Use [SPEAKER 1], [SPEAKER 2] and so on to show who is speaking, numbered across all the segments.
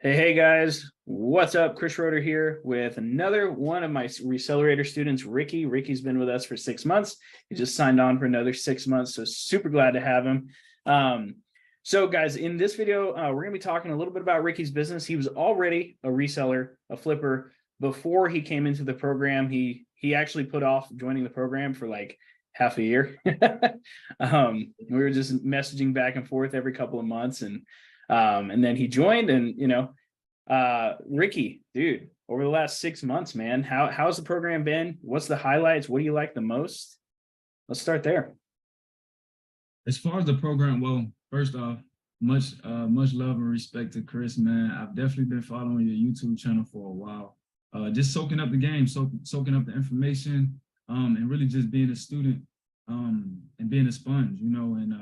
[SPEAKER 1] Hey guys, what's up? Chris Roeder here with another one of my Recelerator students, Ricky. Ricky's been with us for 6 months. He just signed on for another 6 months, so super glad to have him. So guys, in this video, we're going to be talking a little bit about Ricky's business. He was already a reseller, a flipper, before he came into the program. He actually put off joining the program for like half a year. We were just messaging back and forth every couple of months, and then he joined. And Ricky, dude, over the last 6 months, man, how's the program been? What's the highlights? What do you like the most? Let's start there.
[SPEAKER 2] As far as the program, well, first off, much love and respect to Chris, man. I've definitely been following your YouTube channel for a while. Just soaking up the game, soaking up the information, and really just being a student, and being a sponge, and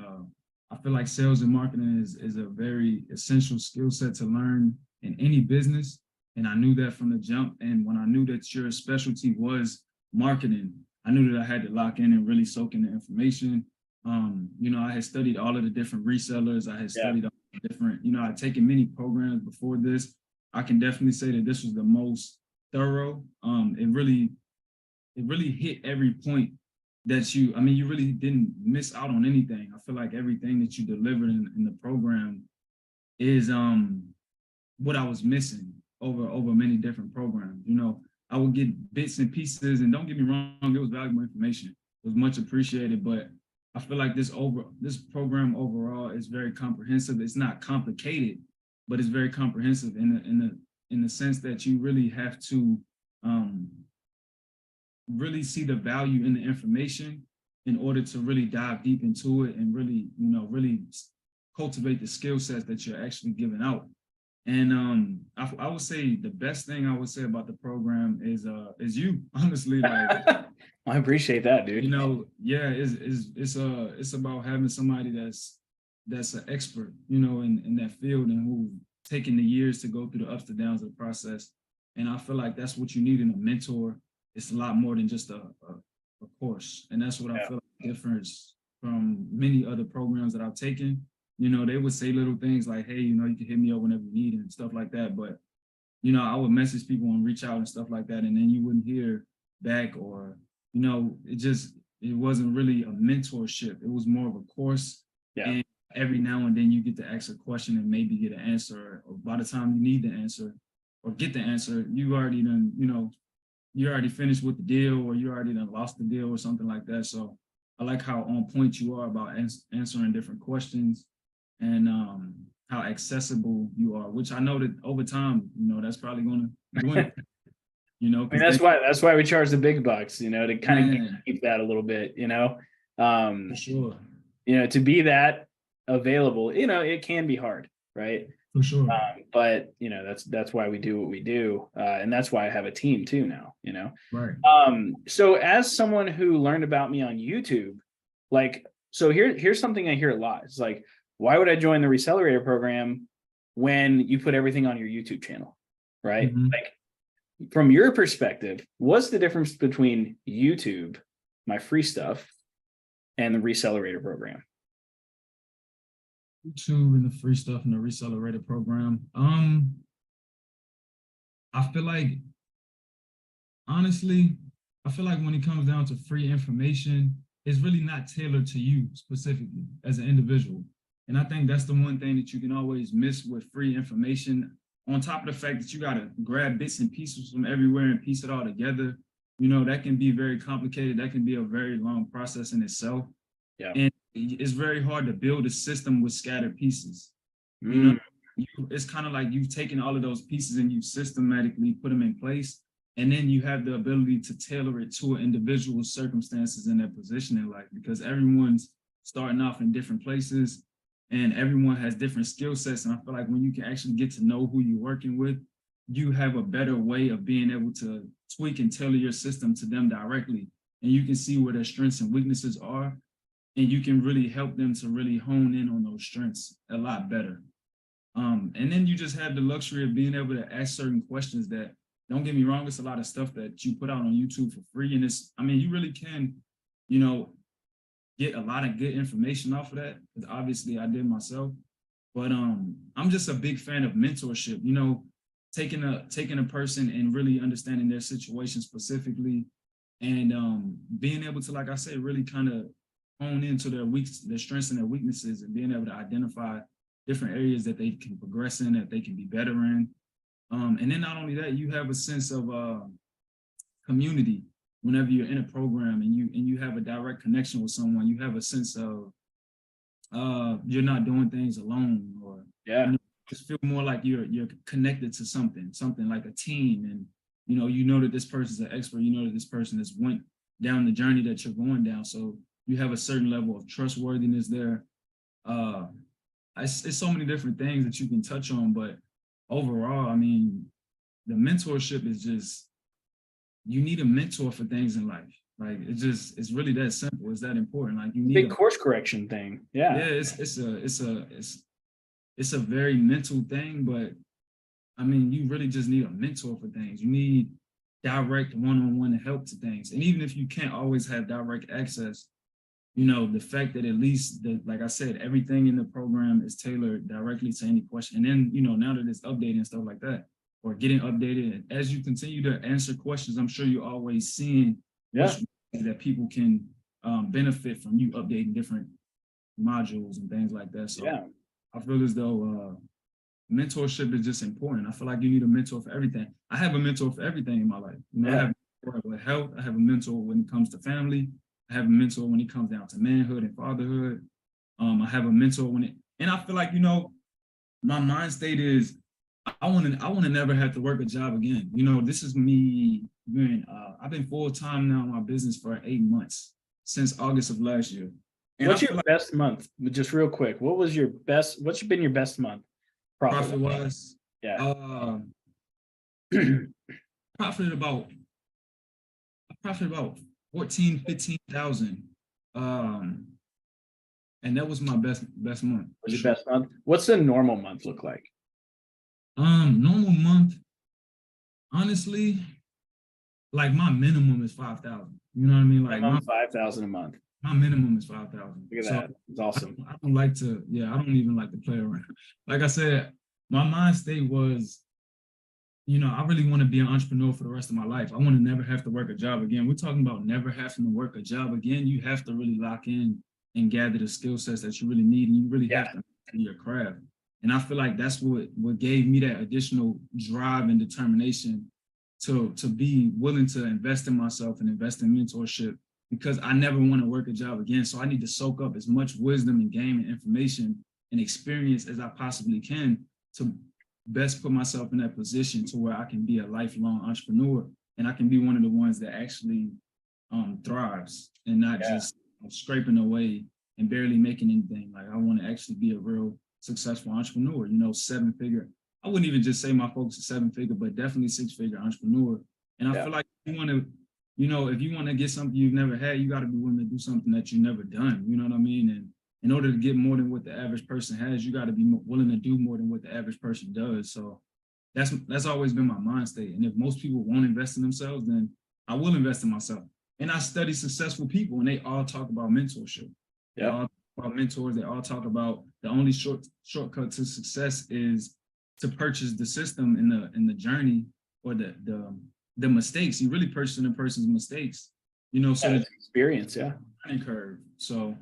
[SPEAKER 2] I feel like sales and marketing is a very essential skill set to learn in any business. And I knew that from the jump. And when I knew that your specialty was marketing, I knew that I had to lock in and really soak in the information. I had studied all of the different resellers. I had studied all the different, I'd taken many programs before this. I can definitely say that this was the most thorough. It really hit every point that you really didn't miss out on anything. I feel like everything that you delivered in the program is what I was missing over many different programs. I would get bits and pieces, and don't get me wrong, it was valuable information. It was much appreciated, but I feel like this program overall is very comprehensive. It's not complicated, but it's very comprehensive in the sense that you really have to really see the value in the information in order to really dive deep into it and really cultivate the skill sets that you're actually giving out. And I would say the best thing I would say about the program is you, honestly. Like,
[SPEAKER 1] I appreciate that, dude.
[SPEAKER 2] It's about having somebody that's an expert, in that field, and who taken the years to go through the ups and downs of the process. And I feel like that's what you need in a mentor. It's a lot more than just a course. And that's what I feel like difference from many other programs that I've taken. They would say little things like, hey, you can hit me up whenever you need it and stuff like that. But, I would message people and reach out and stuff like that. And then you wouldn't hear back, or, it wasn't really a mentorship. It was more of a course.
[SPEAKER 1] Yeah.
[SPEAKER 2] And every now and then you get to ask a question and maybe get an answer. Or by the time you need the answer or get the answer, you already done, you already finished with the deal, or you already done lost the deal or something like that. So I like how on point you are about answering different questions, and how accessible you are, which I know that over time, that's probably going to dwindle.
[SPEAKER 1] That's why we charge the big bucks, to kind of keep that a little bit,
[SPEAKER 2] For sure.
[SPEAKER 1] To be that available, it can be hard, right?
[SPEAKER 2] For sure.
[SPEAKER 1] But that's why we do what we do, and that's why I have a team too now.
[SPEAKER 2] Right.
[SPEAKER 1] So as someone who learned about me on YouTube, here's something I hear a lot. It's like, why would I join the Recelerator program when you put everything on your YouTube channel, right?
[SPEAKER 2] Mm-hmm.
[SPEAKER 1] Like, from your perspective, what's the difference between YouTube, my free stuff, and the Recelerator program?
[SPEAKER 2] YouTube and the free stuff in the Recelerator program. I feel like, honestly, when it comes down to free information, it's really not tailored to you specifically as an individual. And I think that's the one thing that you can always miss with free information, on top of the fact that you got to grab bits and pieces from everywhere and piece it all together. That can be very complicated. That can be a very long process in itself.
[SPEAKER 1] Yeah.
[SPEAKER 2] And it's very hard to build a system with scattered pieces. It's kind of like you've taken all of those pieces and you've systematically put them in place. And then you have the ability to tailor it to an individual's circumstances and their position in life, because everyone's starting off in different places and everyone has different skill sets. And I feel like when you can actually get to know who you're working with, you have a better way of being able to tweak and tailor your system to them directly. And you can see where their strengths and weaknesses are, and you can really help them to really hone in on those strengths a lot better. And then you just have the luxury of being able to ask certain questions that, don't get me wrong, it's a lot of stuff that you put out on YouTube for free. And you really can, get a lot of good information off of that, because obviously I did myself. But I'm just a big fan of mentorship, you know, taking a person and really understanding their situation specifically, and being able to, like I said, really kind of hone into their strengths and their weaknesses, and being able to identify different areas that they can progress in, that they can be better in. And then not only that, you have a sense of community whenever you're in a program, and you have a direct connection with someone. You have a sense of you're not doing things alone, or
[SPEAKER 1] Yeah.
[SPEAKER 2] you know, just feel more like you're connected to something like a team. And you know that this person's an expert. You know that this person has went down the journey that you're going down. So you have a certain level of trustworthiness there. It's so many different things that you can touch on, but overall, I mean, the mentorship is just, you need a mentor for things in life. Like it's really that simple. It's that important. Like you need
[SPEAKER 1] Big course correction thing. Yeah.
[SPEAKER 2] It's a very mental thing, but I mean, you really just need a mentor for things. You need direct one-on-one help to things. And even if you can't always have direct access, the fact that at least like I said, everything in the program is tailored directly to any question. And then, now that it's updated and stuff like that, or getting updated, and as you continue to answer questions, I'm sure you're always seeing which that people can benefit from you updating different modules and things like that. So I feel as though mentorship is just important. I feel like you need a mentor for everything. I have a mentor for everything in my life. I have a mentor with health. I have a mentor when it comes to family. I have a mentor when it comes down to manhood and fatherhood. I have a mentor and I feel like, my mind state is I want to never have to work a job again. This is me I've been full-time now in my business for 8 months, since August of last year.
[SPEAKER 1] And what's your best month? Just real quick, what's been your best month?
[SPEAKER 2] Profit wise?
[SPEAKER 1] Yeah.
[SPEAKER 2] Profit about 14, 15,000. And that was my best month.
[SPEAKER 1] What's your best month? What's a normal month look like?
[SPEAKER 2] Normal month, honestly, like my minimum is 5,000. You know what I mean? Like
[SPEAKER 1] 5,000 a month.
[SPEAKER 2] My minimum is 5,000.
[SPEAKER 1] Look at that. It's awesome.
[SPEAKER 2] I don't even like to play around. Like I said, my mind state was, I really want to be an entrepreneur for the rest of my life. I want to never have to work a job again. We're talking about never having to work a job again. You have to really lock in and gather the skill sets that you really need, and you really have to master your craft. And I feel like that's what gave me that additional drive and determination to be willing to invest in myself and invest in mentorship, because I never want to work a job again. So I need to soak up as much wisdom and game and information and experience as I possibly can to best put myself in that position to where I can be a lifelong entrepreneur, and I can be one of the ones that actually thrives, and not just scraping away and barely making anything. Like I want to actually be a real successful entrepreneur, 7-figure. I wouldn't even just say my focus is 7-figure, but definitely 6-figure entrepreneur. And I feel like if you want to get something you've never had, you got to be willing to do something that you've never done. You know what I mean? And in order to get more than what the average person has, you got to be willing to do more than what the average person does. So that's always been my mind state. And if most people won't invest in themselves, then I will invest in myself. And I study successful people, and they all talk about mentorship. They all talk about mentors. They all talk about the only shortcut to success is to purchase the system in the journey, or the mistakes. You really purchasing a person's mistakes, so that
[SPEAKER 1] experience,
[SPEAKER 2] learning curve. So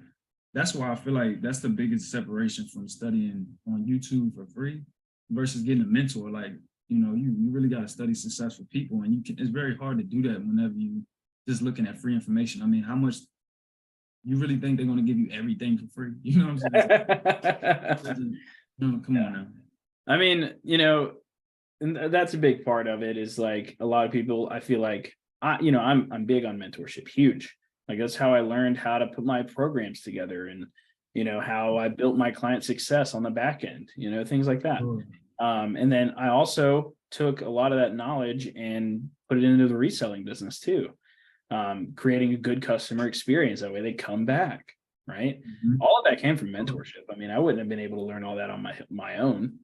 [SPEAKER 2] that's why I feel like that's the biggest separation from studying on YouTube for free versus getting a mentor. Like, you really got to study successful people, and it's very hard to do that whenever you just looking at free information. I mean, how much you really think they're going to give you everything for free? You know what I'm saying? Come on now.
[SPEAKER 1] I mean, and that's a big part of it, is like a lot of people, I feel like, I'm big on mentorship, huge. Like that's how I learned how to put my programs together, and, how I built my client success on the back end, things like that. And then I also took a lot of that knowledge and put it into the reselling business too. Creating a good customer experience. That way they come back, right? Mm-hmm. All of that came from mentorship. I mean, I wouldn't have been able to learn all that on my own,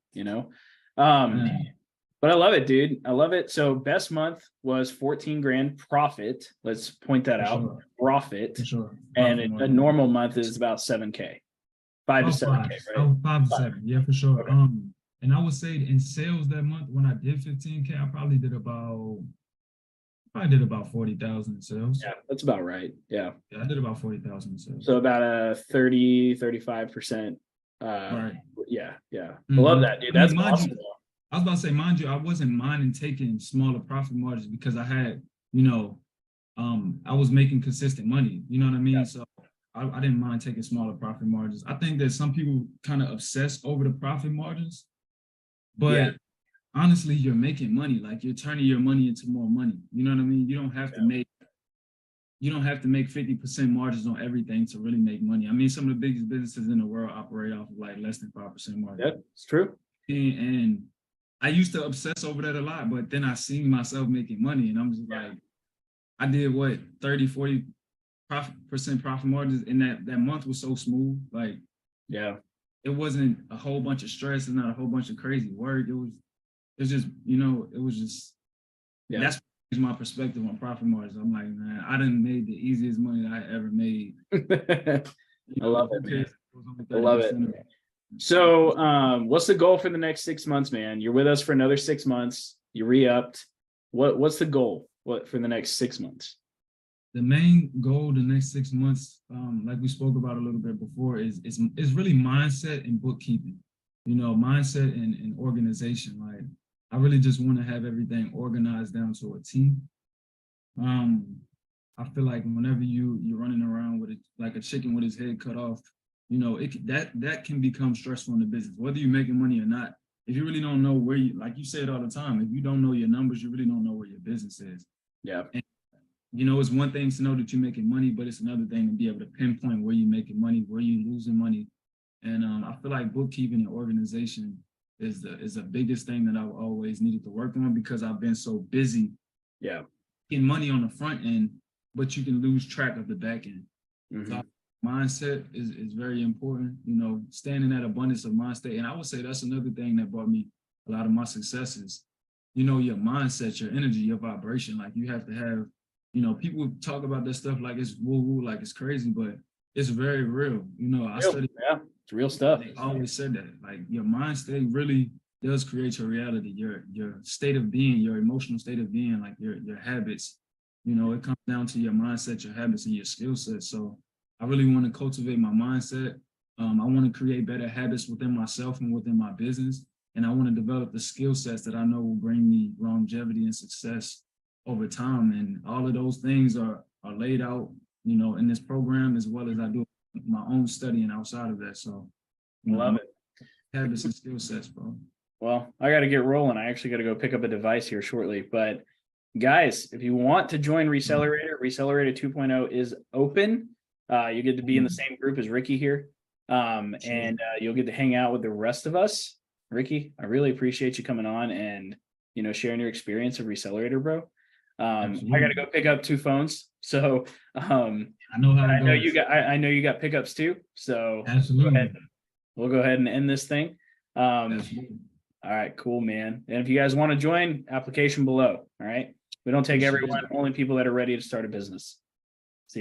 [SPEAKER 1] But I love it, dude. I love it. So best month was 14 grand profit. Let's point that out. Profit.
[SPEAKER 2] For sure.
[SPEAKER 1] And a normal month is about 7K. 5 to
[SPEAKER 2] Oh,
[SPEAKER 1] 7K,
[SPEAKER 2] five.
[SPEAKER 1] right?
[SPEAKER 2] Oh, 5 to 7.
[SPEAKER 1] 5.
[SPEAKER 2] Yeah, for sure.
[SPEAKER 1] Okay.
[SPEAKER 2] And I would say in sales that month when I did 15K, I probably did about 40,000 in sales.
[SPEAKER 1] Yeah, that's about right. Yeah.
[SPEAKER 2] Yeah, I did about 40,000 in sales.
[SPEAKER 1] So about a 35%.
[SPEAKER 2] Right.
[SPEAKER 1] Yeah, yeah. I love
[SPEAKER 2] Hmm.
[SPEAKER 1] that, dude.
[SPEAKER 2] I
[SPEAKER 1] That's
[SPEAKER 2] mean, mind
[SPEAKER 1] awesome.
[SPEAKER 2] you, I was about to say, mind you, I wasn't minding taking smaller profit margins because I had, you know, I was making consistent money. You know what I mean?
[SPEAKER 1] Yeah.
[SPEAKER 2] So I didn't mind taking smaller profit margins. I think that some people kind of obsess over the profit margins,
[SPEAKER 1] Yeah.
[SPEAKER 2] but honestly, you're making money. Like you're turning your money into more money. You know what I mean? You don't have to make 50% margins on everything to really make money. I mean, some of the biggest businesses in the world operate off of like less than 5% margin.
[SPEAKER 1] Yeah, it's true.
[SPEAKER 2] And I used to obsess over that a lot, but then I seen myself making money and I'm just like, I did what 30-40% profit margins, and that month was so smooth. Like,
[SPEAKER 1] Yeah.
[SPEAKER 2] it wasn't a whole bunch of stress and not a whole bunch of crazy work. It's just, it was just,
[SPEAKER 1] Yeah.
[SPEAKER 2] that's my perspective on profit margins. I'm like, man, I done made the easiest money that I ever made.
[SPEAKER 1] I love it, man. I love it.
[SPEAKER 2] Of
[SPEAKER 1] So what's the goal for the next 6 months, man? You're with us for another 6 months. You re-upped. What's the goal? What for the next 6 months?
[SPEAKER 2] The main goal the next 6 months, like we spoke about a little bit before, is really mindset and bookkeeping. Mindset and organization. Like, I really just want to have everything organized down to a T. I feel like whenever you're running around with it like a chicken with his head cut off, that can become stressful in the business, whether you're making money or not. If you really don't know where you, like you say it all the time, if you don't know your numbers, you really don't know where your business is.
[SPEAKER 1] Yeah.
[SPEAKER 2] And, it's one thing to know that you're making money, but it's another thing to be able to pinpoint where you're making money, where you're losing money. And I feel like bookkeeping and organization is the biggest thing that I've always needed to work on because I've been so busy.
[SPEAKER 1] Yeah.
[SPEAKER 2] Getting money on the front end, but you can lose track of the back end.
[SPEAKER 1] Mm-hmm.
[SPEAKER 2] So mindset is very important, staying in that abundance of mindset. And I would say that's another thing that brought me a lot of my successes. Your mindset, your energy, your vibration. Like, you have to have, people talk about that stuff like it's woo-woo, like it's crazy, but it's very real. I studied.
[SPEAKER 1] Yeah, it's real stuff.
[SPEAKER 2] They always said that. Like, your mind state really does create your reality, your state of being, your emotional state of being, like your habits. It comes down to your mindset, your habits, and your skill set. So I really want to cultivate my mindset. I want to create better habits within myself and within my business. And I want to develop the skill sets that I know will bring me longevity and success over time. And all of those things are laid out, in this program, as well as I do my own studying outside of that. So
[SPEAKER 1] Love it.
[SPEAKER 2] Habits and skill sets, bro.
[SPEAKER 1] Well, I got to get rolling. I actually got to go pick up a device here shortly. But guys, if you want to join Recelerator, Recelerator 2.0 is open. You get to be in the same group as Ricky here. And you'll get to hang out with the rest of us. Ricky, I really appreciate you coming on and, sharing your experience of Recelerator, bro. I got to go pick up 2 phones. So
[SPEAKER 2] I know how it goes.
[SPEAKER 1] I know you got pickups too. So
[SPEAKER 2] absolutely.
[SPEAKER 1] We'll go ahead and end this thing. All right, cool, man. And if you guys want to join, application below. All right. We don't take everyone, only people that are ready to start a business.